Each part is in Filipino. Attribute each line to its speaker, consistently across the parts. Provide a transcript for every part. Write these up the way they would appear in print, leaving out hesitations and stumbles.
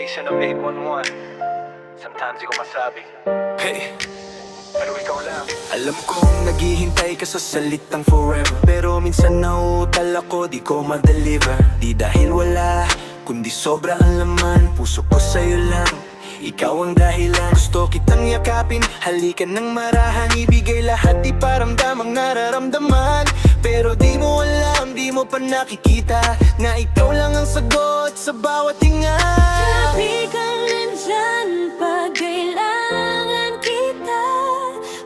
Speaker 1: station of 811. Sometimes di ko masabi,
Speaker 2: Hey,
Speaker 1: pero ikaw lang.
Speaker 2: alam kong naghihintay ka sa salitang forever, pero minsan nauutal ako, di ko ma-deliver. Di dahil wala, kundi sobra ang laman. Puso ko sa'yo lang, ikaw ang dahilan. Gusto kitang yakapin, halikan ng marahan. Ibigay lahat, di paramdam ang nararamdaman. Pero di mo alam, di mo pa nakikita na ikaw lang ang sagot sa bawat hinga.
Speaker 3: Tabi kang nandyan pag kailangan kita,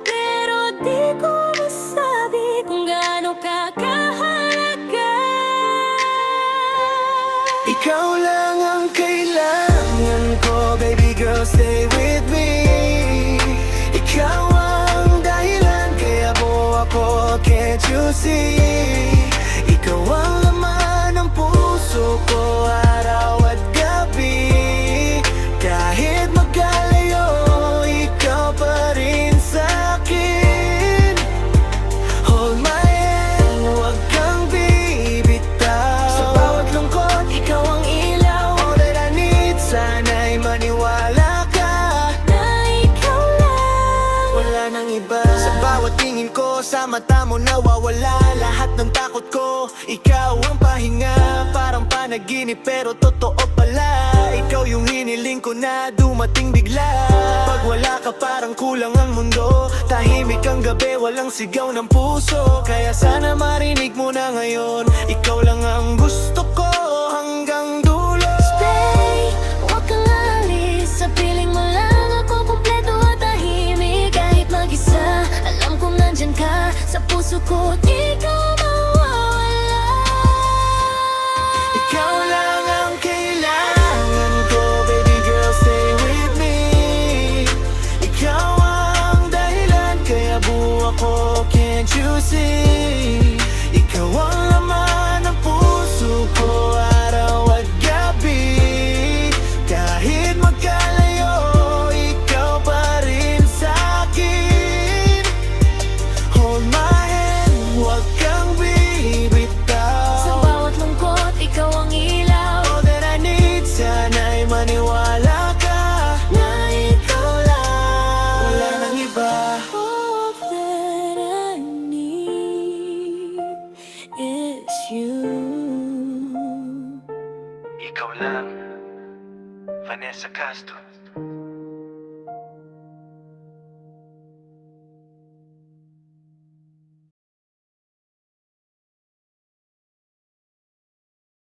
Speaker 3: pero di ko masabi kung gaano ka kahalaga.
Speaker 2: Ikaw lang ang kailangan ko, baby girl, stay with me. Ikaw ang dahilan, kaya buo ako, can't you see? Ikaw ang laman ng puso ko, araw at gabi. Kahit magkalayo, ikaw pa rin sa'kin. Hold my hand, huwag kang bibitaw. Sa bawat lungkot, ikaw ang ilaw. All that I need, sana'y maniwala ka
Speaker 3: Na ikaw lang,
Speaker 2: wala nang iba. Sa bawat tingin ko, sa mata mo nawawala lahat ng takot ko. Ikaw ang pahinga, parang panaginip pero totoo pala. Ikaw yung hiniling ko na dumating bigla. Pag wala ka parang kulang ang mundo. Tahimik ang gabi, walang sigaw ng puso. Kaya sana marinig mo na ngayon, ikaw lang ang gusto ko hanggang dulo.
Speaker 3: stay, huwag kang alis. Sa piling mo lang ako kumpleto at tahimik. Kahit mag-isa, alam kong nandyan ka sa puso ko, di ka mawawala.
Speaker 2: Ikaw lang ang kailangan ko, baby girl, stay with me. Ikaw ang dahilan, kaya buo ako, can't you see? Ikaw ang laman ng puso ko, araw at gabi. Kahit magkalayo, ikaw pa rin sa'kin. Hold my hand, huwag kang bibitaw.
Speaker 3: Sa bawat lungkot, ikaw ang ilaw.
Speaker 2: All that I need, sana'y maniwala ka na ikaw lang, wala nang iba.
Speaker 3: All that I need is you.
Speaker 1: Ikaw lang, Vanessa Castro.